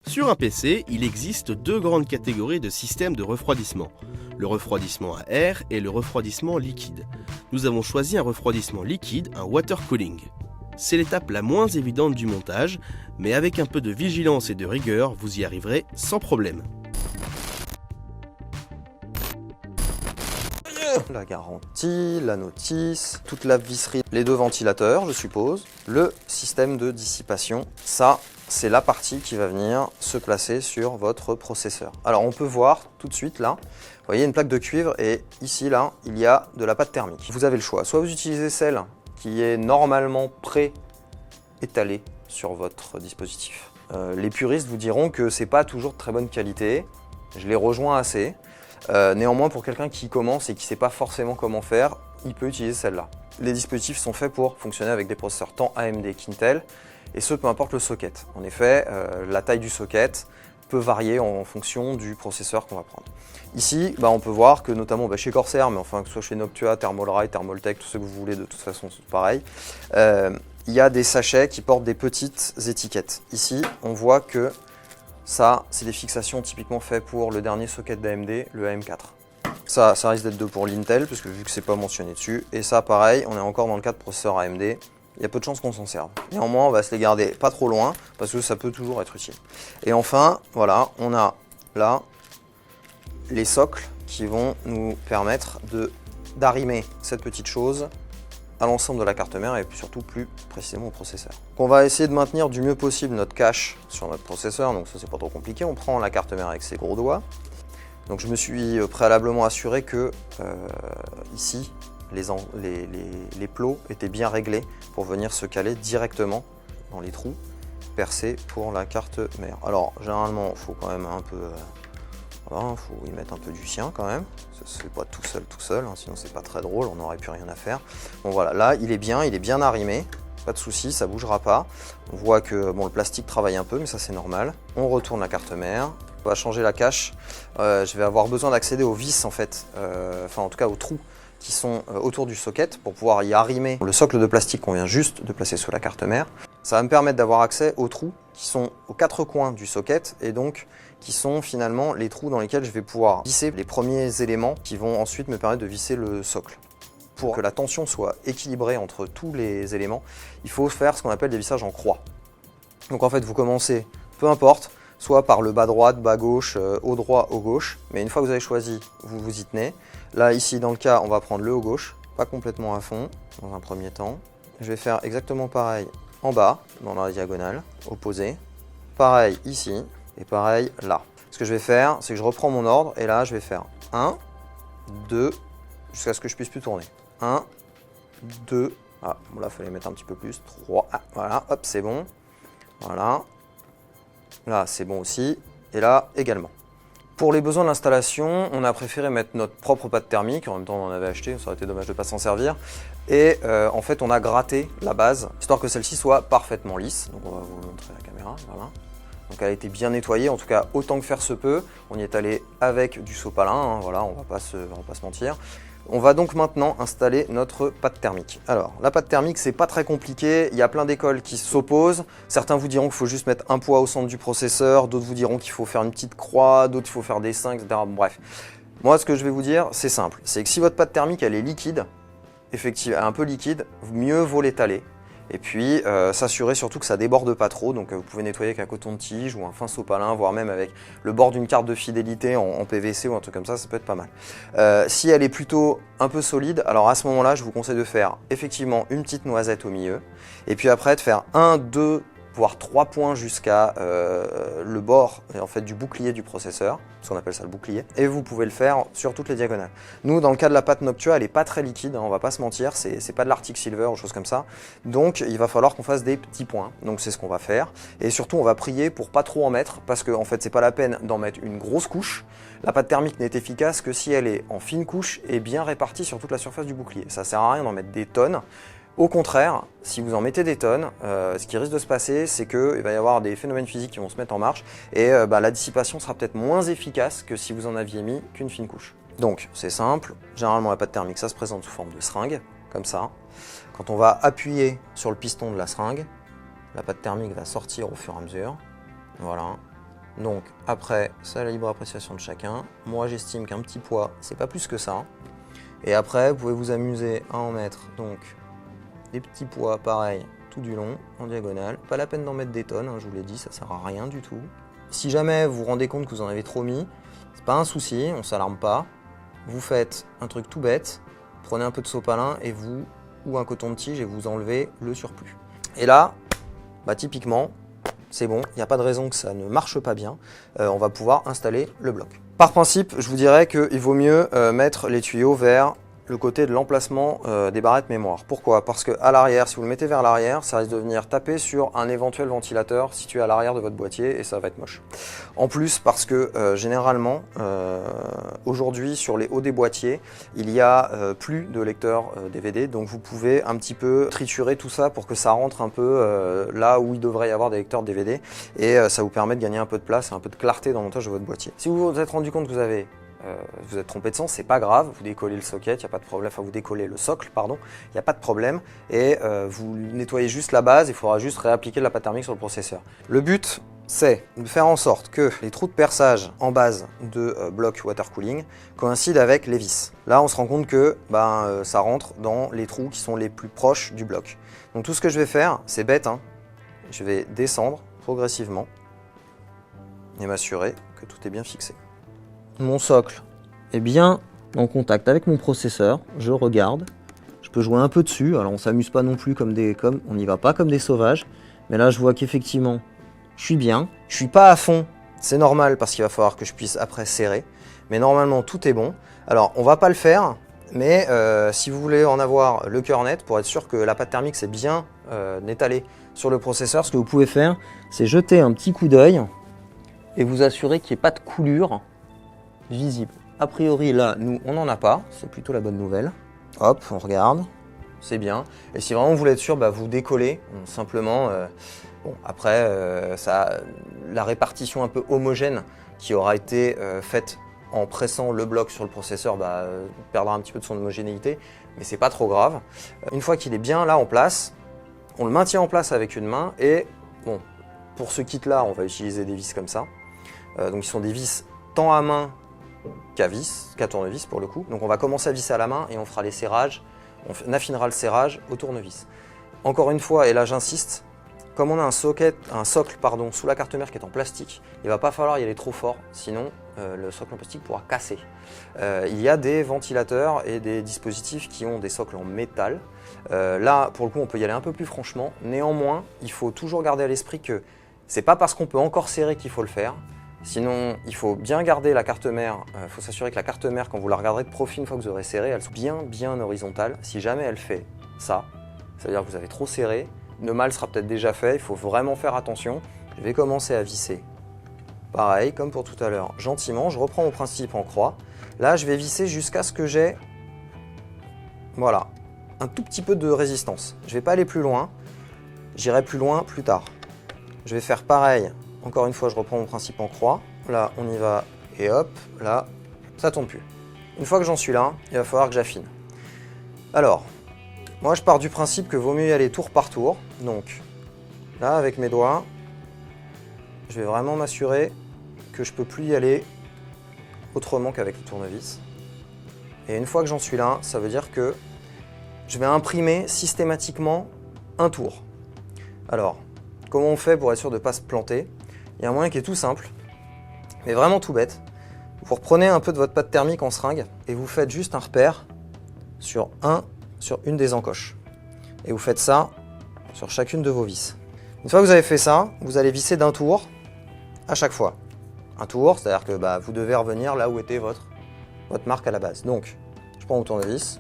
Sur un PC, il existe deux grandes catégories de systèmes de refroidissement. Le refroidissement à air et le refroidissement liquide. Nous avons choisi un refroidissement liquide, un water cooling. C'est l'étape la moins évidente du montage, mais avec un peu de vigilance et de rigueur, vous y arriverez sans problème. La garantie, la notice, toute la visserie, les deux ventilateurs, je suppose, le système de dissipation, ça, c'est la partie qui va venir se placer sur votre processeur. Alors on peut voir tout de suite là, vous voyez une plaque de cuivre et ici là, il y a de la pâte thermique. Vous avez le choix, soit vous utilisez celle qui est normalement pré-étalée sur votre dispositif. Les puristes vous diront que c'est pas toujours de très bonne qualité, je les rejoins assez. Néanmoins, pour quelqu'un qui commence et qui ne sait pas forcément comment faire, il peut utiliser celle-là. Les dispositifs sont faits pour fonctionner avec des processeurs tant AMD qu'Intel, et ce, peu importe le socket. En effet, la taille du socket peut varier en fonction du processeur qu'on va prendre. Ici, on peut voir que notamment chez Corsair, mais enfin que ce soit chez Noctua, Thermalright, Thermaltake, tout ce que vous voulez, de toute façon c'est pareil, il y a des sachets qui portent des petites étiquettes. Ici, on voit que ça, c'est des fixations typiquement faites pour le dernier socket d'AMD, le AM4. Ça risque d'être 2 pour l'Intel, puisque vu que c'est pas mentionné dessus. Et ça, pareil, on est encore dans le cas de processeur AMD. Il y a peu de chances qu'on s'en serve. Néanmoins, on va se les garder pas trop loin, parce que ça peut toujours être utile. Et enfin, voilà, on a là les socles qui vont nous permettre d'arrimer cette petite chose à l'ensemble de la carte mère et surtout plus précisément au processeur. On va essayer de maintenir du mieux possible notre cache sur notre processeur, donc ça c'est pas trop compliqué. On prend la carte mère avec ses gros doigts. Donc je me suis préalablement assuré que ici les plots étaient bien réglés pour venir se caler directement dans les trous percés pour la carte mère. Alors généralement il faut quand même un peu, voilà, faut y mettre un peu du sien quand même. C'est pas tout seul, hein, sinon c'est pas très drôle, on n'aurait plus rien à faire. Bon voilà, là il est bien arrimé, pas de souci, ça bougera pas. On voit que le plastique travaille un peu, mais ça c'est normal. On retourne la carte mère, on va changer la cache. Je vais avoir besoin d'accéder aux vis en fait, enfin en tout cas aux trous qui sont autour du socket pour pouvoir y arrimer le socle de plastique qu'on vient juste de placer sur la carte mère. Ça va me permettre d'avoir accès aux trous qui sont aux quatre coins du socket et donc qui sont finalement les trous dans lesquels je vais pouvoir visser les premiers éléments qui vont ensuite me permettre de visser le socle. Pour que la tension soit équilibrée entre tous les éléments, il faut faire ce qu'on appelle des vissages en croix. Donc en fait, vous commencez, peu importe, soit par le bas droite, bas gauche, haut droit, haut gauche, mais une fois que vous avez choisi, vous vous y tenez. Là, ici, dans le cas, on va prendre le haut gauche, pas complètement à fond, dans un premier temps. Je vais faire exactement pareil en bas, dans la diagonale, opposée. Pareil ici. Et pareil là. Ce que je vais faire, c'est que je reprends mon ordre et là je vais faire 1, 2, jusqu'à ce que je puisse plus tourner. 1, 2, ah, bon là il fallait mettre un petit peu plus, 3, ah, voilà, hop c'est bon. Voilà. Là c'est bon aussi. Et là également. Pour les besoins de l'installation, on a préféré mettre notre propre pâte thermique. En même temps on en avait acheté, ça aurait été dommage de ne pas s'en servir. Et en fait on a gratté la base, histoire que celle-ci soit parfaitement lisse. Donc on va vous montrer la caméra, voilà. Donc elle a été bien nettoyée, en tout cas autant que faire se peut. On y est allé avec du sopalin, hein, voilà, on va pas se mentir. On va donc maintenant installer notre pâte thermique. Alors la pâte thermique c'est pas très compliqué, il y a plein d'écoles qui s'opposent. Certains vous diront qu'il faut juste mettre un poids au centre du processeur, d'autres vous diront qu'il faut faire une petite croix, d'autres il faut faire des seins, etc. Bref, moi ce que je vais vous dire c'est simple, c'est que si votre pâte thermique elle est liquide, effectivement un peu liquide, mieux vaut l'étaler. Et puis s'assurer surtout que ça déborde pas trop, donc vous pouvez nettoyer avec un coton-tige ou un fin sopalin, voire même avec le bord d'une carte de fidélité en PVC ou un truc comme ça peut être pas mal. Si elle est plutôt un peu solide, alors à ce moment-là, je vous conseille de faire effectivement une petite noisette au milieu, et puis après de faire 1, 2, voire 3 points jusqu'à le bord en fait, du bouclier du processeur, ce qu'on appelle ça le bouclier, et vous pouvez le faire sur toutes les diagonales. Nous, dans le cas de la pâte Noctua, elle n'est pas très liquide, hein, on va pas se mentir, c'est pas de l'Arctic Silver ou choses comme ça, donc il va falloir qu'on fasse des petits points, donc c'est ce qu'on va faire, et surtout on va prier pour pas trop en mettre, parce que en fait c'est pas la peine d'en mettre une grosse couche. La pâte thermique n'est efficace que si elle est en fine couche et bien répartie sur toute la surface du bouclier, ça sert à rien d'en mettre des tonnes. Au contraire, si vous en mettez des tonnes, ce qui risque de se passer, c'est qu'il va y avoir des phénomènes physiques qui vont se mettre en marche et la dissipation sera peut-être moins efficace que si vous en aviez mis qu'une fine couche. Donc c'est simple, généralement la pâte thermique ça se présente sous forme de seringue, comme ça. Quand on va appuyer sur le piston de la seringue, la pâte thermique va sortir au fur et à mesure. Voilà. Donc après, c'est à la libre appréciation de chacun. Moi j'estime qu'un petit poids, c'est pas plus que ça. Et après, vous pouvez vous amuser à en mettre donc des petits poids pareil tout du long, en diagonale. Pas la peine d'en mettre des tonnes, hein, je vous l'ai dit, ça sert à rien du tout. Si jamais vous vous rendez compte que vous en avez trop mis, c'est pas un souci, on s'alarme pas. Vous faites un truc tout bête, prenez un peu de sopalin et vous, ou un coton de tige et vous enlevez le surplus. Et là, bah typiquement, c'est bon, il n'y a pas de raison que ça ne marche pas bien. On va pouvoir installer le bloc. Par principe, je vous dirais qu'il vaut mieux mettre les tuyaux vers le côté de l'emplacement des barrettes mémoire. Pourquoi? Parce qu'à l'arrière, si vous le mettez vers l'arrière, ça risque de venir taper sur un éventuel ventilateur situé à l'arrière de votre boîtier et ça va être moche. En plus, parce que généralement, aujourd'hui, sur les hauts des boîtiers, il y a plus de lecteurs DVD, donc vous pouvez un petit peu triturer tout ça pour que ça rentre un peu là où il devrait y avoir des lecteurs DVD et ça vous permet de gagner un peu de place et un peu de clarté dans le montage de votre boîtier. Si vous vous êtes rendu compte que vous êtes trompé de sens, c'est pas grave, vous décollez le socket, il n'y a pas de problème, enfin vous décollez le socle, pardon, il n'y a pas de problème, et vous nettoyez juste la base, il faudra juste réappliquer de la pâte thermique sur le processeur. Le but, c'est de faire en sorte que les trous de perçage en base de bloc water cooling coïncident avec les vis. Là, on se rend compte que ça rentre dans les trous qui sont les plus proches du bloc. Donc tout ce que je vais faire, c'est bête, hein, je vais descendre progressivement et m'assurer que tout est bien fixé. Mon socle est bien en contact avec mon processeur, je regarde, je peux jouer un peu dessus, alors on s'amuse pas non plus on n'y va pas comme des sauvages, mais là je vois qu'effectivement je suis bien, je suis pas à fond, c'est normal parce qu'il va falloir que je puisse après serrer, mais normalement tout est bon. Alors on va pas le faire, mais si vous voulez en avoir le cœur net, pour être sûr que la pâte thermique s'est bien étalée sur le processeur, ce que vous pouvez faire, c'est jeter un petit coup d'œil et vous assurer qu'il n'y ait pas de coulure visible. A priori là, nous on n'en a pas, c'est plutôt la bonne nouvelle. Hop, on regarde, c'est bien. Et si vraiment vous voulez être sûr, vous décollez simplement. Bon, après, la répartition un peu homogène qui aura été faite en pressant le bloc sur le processeur perdra un petit peu de son homogénéité, mais c'est pas trop grave. Une fois qu'il est bien là en place, on le maintient en place avec une main et bon, pour ce kit là, on va utiliser des vis comme ça. Donc ils sont des vis tant à main qu'à tournevis pour le coup. Donc on va commencer à visser à la main et on fera les serrages, on affinera le serrage au tournevis. Encore une fois, et là j'insiste, comme on a un socle sous la carte mère qui est en plastique, il ne va pas falloir y aller trop fort, sinon le socle en plastique pourra casser. Il y a des ventilateurs et des dispositifs qui ont des socles en métal. Là, pour le coup, on peut y aller un peu plus franchement. Néanmoins, il faut toujours garder à l'esprit que c'est pas parce qu'on peut encore serrer qu'il faut le faire. Sinon, il faut bien garder la carte mère, il faut s'assurer que la carte mère, quand vous la regarderez de profil une fois que vous aurez serré, elle soit bien horizontale. Si jamais elle fait ça, ça veut dire que vous avez trop serré, le mal sera peut-être déjà fait, il faut vraiment faire attention. Je vais commencer à visser. Pareil, comme pour tout à l'heure, gentiment, je reprends mon principe en croix. Là, je vais visser jusqu'à ce que j'ai, voilà, un tout petit peu de résistance. Je ne vais pas aller plus loin, j'irai plus loin plus tard. Je vais faire pareil. Encore une fois, je reprends mon principe en croix. Là, on y va et hop, là, ça tombe plus. Une fois que j'en suis là, il va falloir que j'affine. Alors, moi, je pars du principe que vaut mieux y aller tour par tour. Donc, là, avec mes doigts, je vais vraiment m'assurer que je ne peux plus y aller autrement qu'avec le tournevis. Et une fois que j'en suis là, ça veut dire que je vais imprimer systématiquement un tour. Alors, comment on fait pour être sûr de ne pas se planter? Il y a un moyen qui est tout simple, mais vraiment tout bête. Vous reprenez un peu de votre pâte thermique en seringue et vous faites juste un repère sur une des encoches. Et vous faites ça sur chacune de vos vis. Une fois que vous avez fait ça, vous allez visser d'un tour à chaque fois. Un tour, c'est-à-dire que vous devez revenir là où était votre marque à la base. Donc, je prends mon tournevis,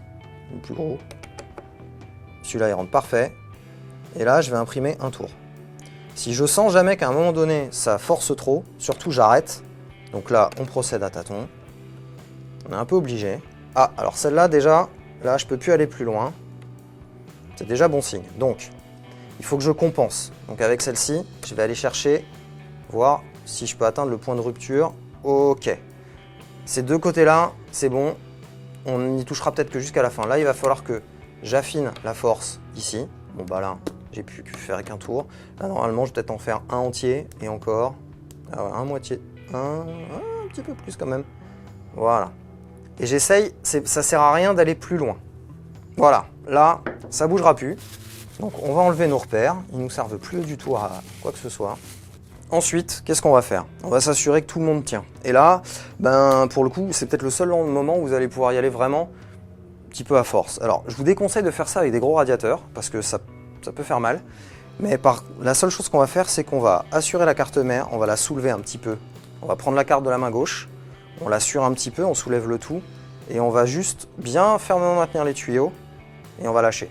le plus gros. Celui-là, il rentre parfait. Et là, je vais imprimer un tour. Si je sens jamais qu'à un moment donné, ça force trop, surtout j'arrête. Donc là, on procède à tâtons. On est un peu obligé. Ah, alors celle-là, déjà, là, je peux plus aller plus loin. C'est déjà bon signe. Donc, il faut que je compense. Donc avec celle-ci, je vais aller chercher, voir si je peux atteindre le point de rupture. Ok. Ces deux côtés-là, c'est bon. On n'y touchera peut-être que jusqu'à la fin. Là, il va falloir que j'affine la force ici. Bon, là, j'ai pu faire qu'un tour. Là, normalement, je vais peut-être en faire un entier et encore. Alors, un petit peu plus quand même. Voilà. Et j'essaye, ça sert à rien d'aller plus loin. Voilà, là, ça bougera plus. Donc on va enlever nos repères, ils ne nous servent plus du tout à quoi que ce soit. Ensuite, qu'est-ce qu'on va faire? On va s'assurer que tout le monde tient. Et là, pour le coup, c'est peut-être le seul moment où vous allez pouvoir y aller vraiment un petit peu à force. Alors, je vous déconseille de faire ça avec des gros radiateurs, parce que ça peut faire mal. Mais la seule chose qu'on va faire, c'est qu'on va assurer la carte mère, on va la soulever un petit peu. On va prendre la carte de la main gauche, on l'assure un petit peu, on soulève le tout, et on va juste bien fermement maintenir les tuyaux, et on va lâcher.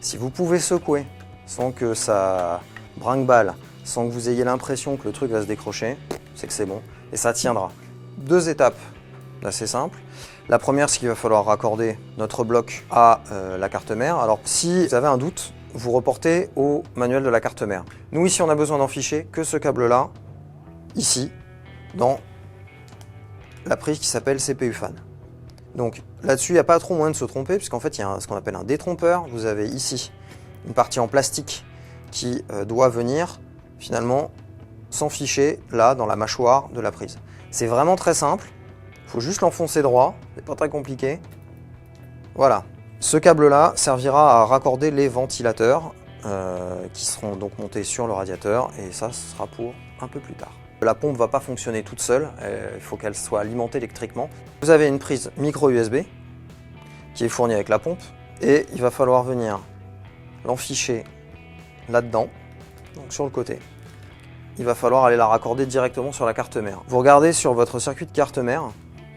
Si vous pouvez secouer sans que ça brinque-balle, sans que vous ayez l'impression que le truc va se décrocher, c'est que c'est bon, et ça tiendra. 2 étapes assez simples. La première, c'est qu'il va falloir raccorder notre bloc à la carte mère. Alors si vous avez un doute, vous reportez au manuel de la carte mère. Nous ici, on a besoin d'en ficher que ce câble-là, ici, dans la prise qui s'appelle CPU fan. Donc là-dessus, il n'y a pas trop moyen de se tromper, puisqu'en fait, il y a ce qu'on appelle un détrompeur. Vous avez ici une partie en plastique qui doit venir finalement s'enficher là dans la mâchoire de la prise. C'est vraiment très simple, il faut juste l'enfoncer droit, c'est pas très compliqué. Voilà, ce câble-là servira à raccorder les ventilateurs qui seront donc montés sur le radiateur, et ça, ce sera pour un peu plus tard. La pompe ne va pas fonctionner toute seule, il faut qu'elle soit alimentée électriquement. Vous avez une prise micro USB qui est fournie avec la pompe, et il va falloir venir l'enficher là-dedans, donc sur le côté. Il va falloir aller la raccorder directement sur la carte mère. Vous regardez sur votre circuit de carte mère,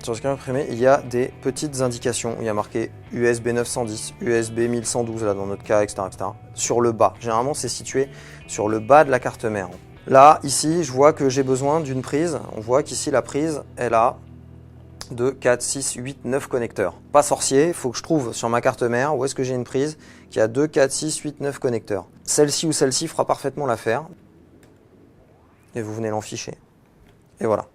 sur ce qui est imprimé, il y a des petites indications. Il y a marqué USB 910, USB 1112 là dans notre cas, etc., etc. Sur le bas. Généralement, c'est situé sur le bas de la carte mère. Là, ici, je vois que j'ai besoin d'une prise. On voit qu'ici, la prise, elle a 2, 4, 6, 8, 9 connecteurs. Pas sorcier, il faut que je trouve sur ma carte mère où est-ce que j'ai une prise qui a 2, 4, 6, 8, 9 connecteurs. Celle-ci ou celle-ci fera parfaitement l'affaire. Et vous venez l'enficher. Et voilà.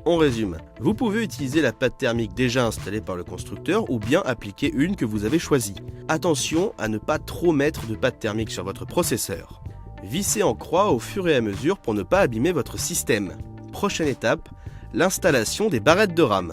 On résume. Vous pouvez utiliser la pâte thermique déjà installée par le constructeur ou bien appliquer une que vous avez choisie. Attention à ne pas trop mettre de pâte thermique sur votre processeur. Vissez en croix au fur et à mesure pour ne pas abîmer votre système. Prochaine étape, l'installation des barrettes de RAM.